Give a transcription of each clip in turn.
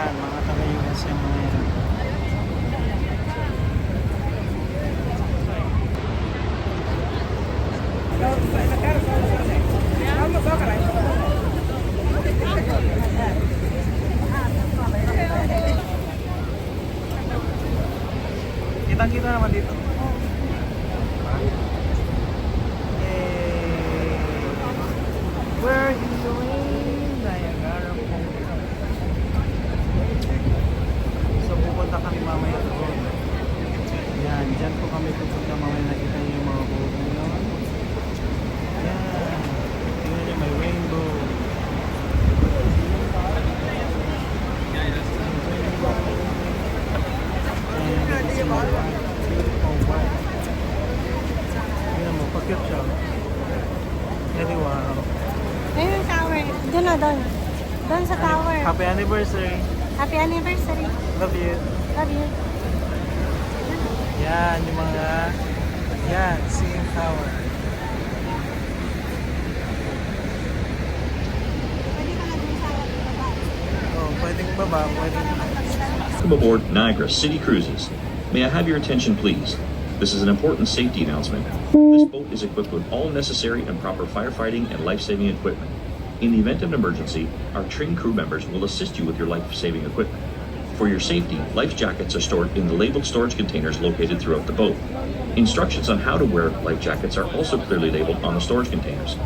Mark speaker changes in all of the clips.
Speaker 1: Yan, mga taga-US yung mga yan. Kitang-kita naman dito. Yay! Where is the rain? Niagara Falls. So pupunta kami mamaya doon. Yan, dyan po kami pupunta mamaya. Nakita niyo yung mga boat ngayon. Yan. Tingnan niyo, may rainbow. Tingnan mo, pakit siya. Very wow.
Speaker 2: Ayun yung tower. Doon na, doon. Doon sa tower.
Speaker 1: Happy anniversary.
Speaker 2: Happy anniversary.
Speaker 1: Love you.
Speaker 2: Love you.
Speaker 1: Yan, yung mga... Yan, CN Tower. Oh, pwedeng baba, pwedeng...
Speaker 3: Welcome aboard Niagara City Cruises. May I have your attention, please? This is an important safety announcement. This boat is equipped with all necessary and proper firefighting and life-saving equipment. In the event of an emergency, our trained crew members will assist you with your life-saving equipment. For your safety, life jackets are stored in the labeled storage containers located throughout the boat. Instructions on how to wear life jackets are also clearly labeled on the storage containers.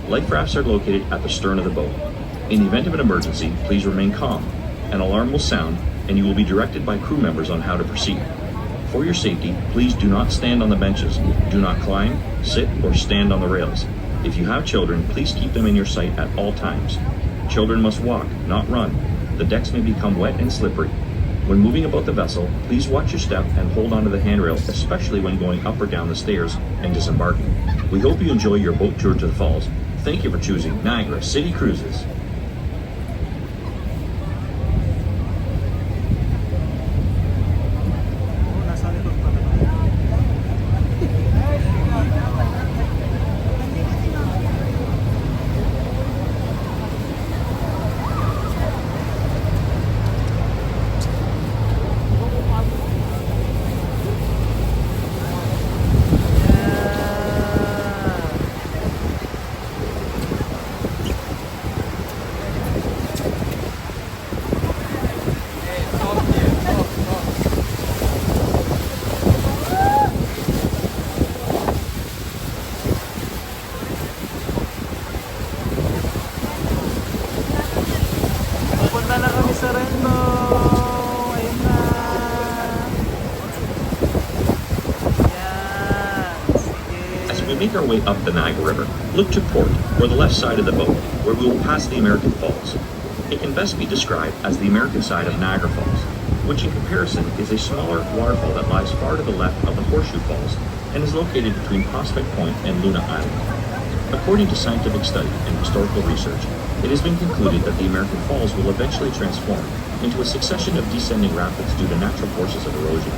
Speaker 3: Life rafts are located at the stern of the boat. In the event of an emergency, please remain calm. An alarm will sound, and you will be directed by crew members on how to proceed. For your safety, please do not stand on the benches. Do not climb, sit, or stand on the rails. If you have children, please keep them in your sight at all times. Children must walk, not run. The decks may become wet and slippery. When moving about the vessel, please watch your step and hold onto the handrail, especially when going up or down the stairs and disembarking. We hope you enjoy your boat tour to the falls. Thank you for choosing Niagara City Cruises.
Speaker 1: Oh, nasa likod pa naman. Pupunta na kami sa Rendo. Ayun na. Yan. Sige.
Speaker 3: As we make our way up the Niagara River, look to port, or the left side of the boat, where we will pass the American Falls. It can best be described as the American side of Niagara Falls, which in comparison is a smaller waterfall that lies far to the left of the Horseshoe Falls and is located between Prospect Point and Luna Island. According to scientific study and historical research, it has been concluded that the American Falls will eventually transform into a succession of descending rapids due to natural forces of erosion.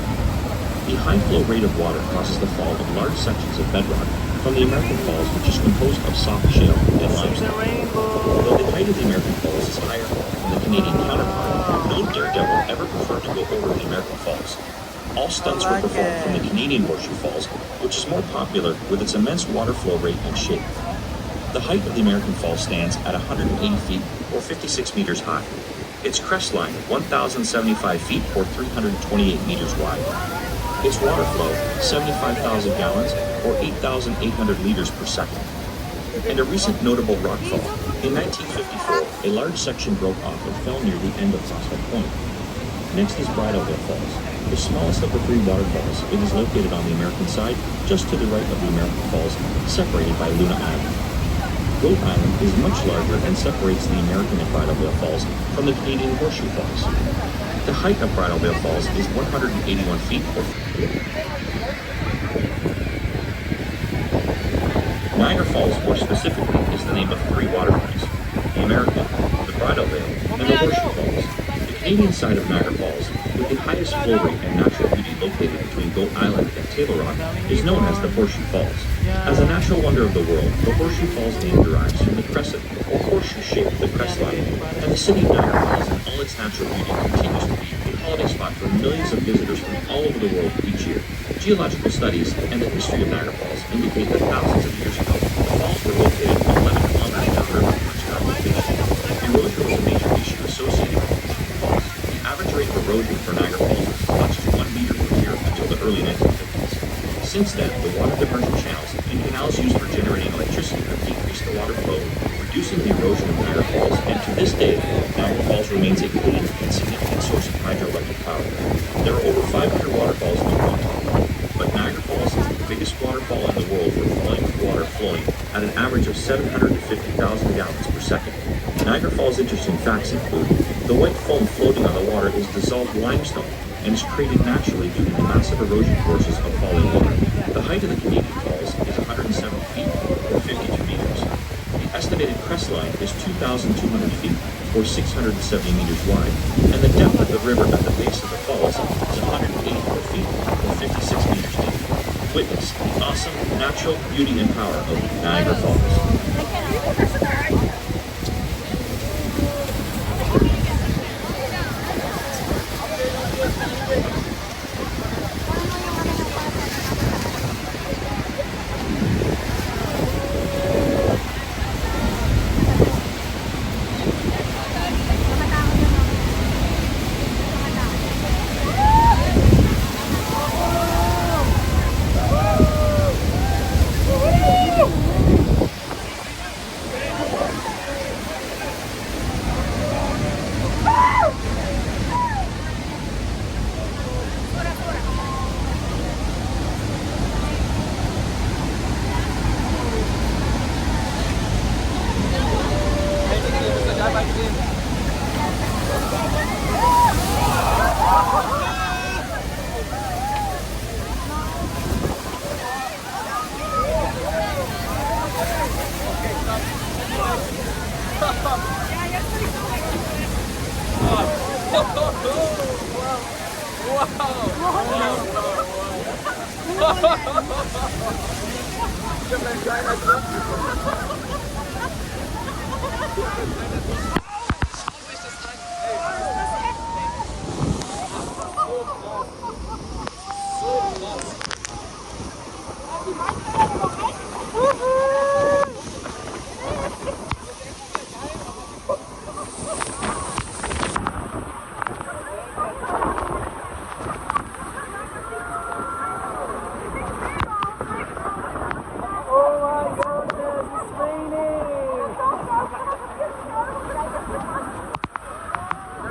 Speaker 3: The high flow rate of water causes the fall of large sections of bedrock from the American Falls, which is composed of soft shale and
Speaker 1: See the
Speaker 3: limestone.
Speaker 1: rainbow.
Speaker 3: Although the height of the American Falls is higher than the Canadian counterpart, no daredevil ever preferred to go over the American Falls. All stunts were performed from the Canadian Horseshoe Falls, which is more popular with its immense water flow rate and shape. The height of the American Falls stands at 180 feet or 56 meters high. Its crest line, 1,075 feet or 328 meters wide. Its water flow, 75,000 gallons or 8,800 liters per second. And a recent notable rockfall. In 1954, a large section broke off and fell near the end of Prospect Point. Next is Bridalveil Falls, the smallest of the three waterfalls. It is located on the American side, just to the right of the American Falls, separated by Luna Island. Goat Island is much larger and separates the American and Bridalveil Falls from the Canadian Horseshoe Falls. The height of Bridalveil Falls is 181 feet or Niagara Falls, more specifically, is the name of three waterfalls: the American, the Bridalveil, and the Horseshoe Falls. The Canadian side of Niagara Falls, with the highest flow rate and natural beauty located between Goat Island and Taylor Rock, is known as the Horseshoe Falls. As a natural wonder of the world, the Horseshoe Falls name derives from the crescent or horseshoe shape of the crestline, and the city of Niagara Falls in all its natural beauty continues to be a holiday spot for millions of visitors from all over the world each year. Geological studies and the history of Niagara Falls indicate that thousands of years ago, the falls were located 11 kilometers downriver from its current location. Erosion was a major issue associated with these falls. The average rate of erosion for Niagara Falls was as much as 1 meter per year until the early 1950s. Since then, the water diversion channels and canals used for generating electricity have decreased the water flow, reducing the erosion of Niagara Falls, and to this day, Niagara Falls remains a clean and significant source of hydroelectric power. There are over 500 waterfalls in the world, but Niagara Falls is the biggest waterfall in the world for volume of water flowing at an average of 750,000 gallons per second. Niagara Falls' interesting facts include the white foam floating on the water is dissolved limestone and is created naturally due to the massive erosion forces of falling water. The height of the Canadian Falls is 107 feet or 52 meters. The estimated crestline is 2,200 feet or 670 meters wide, and the depth of the river at the base of the falls is 184 feet or 56 meters deep. Witness the awesome natural beauty and power of Niagara Falls.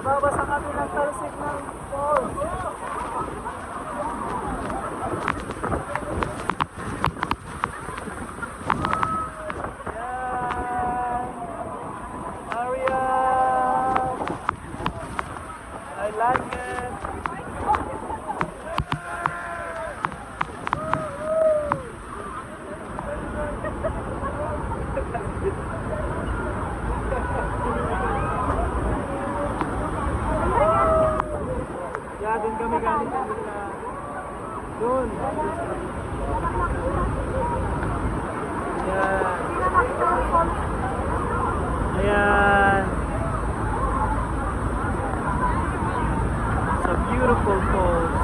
Speaker 1: Nababasa kami ng talsik ng falls. Yan. Ariel. I like it. Yeah, dun kami galing sa dun. Ayan. Ayan. It's a beautiful falls.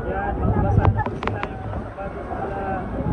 Speaker 1: Yan, magbasa na po sila yung mga sapatos nila.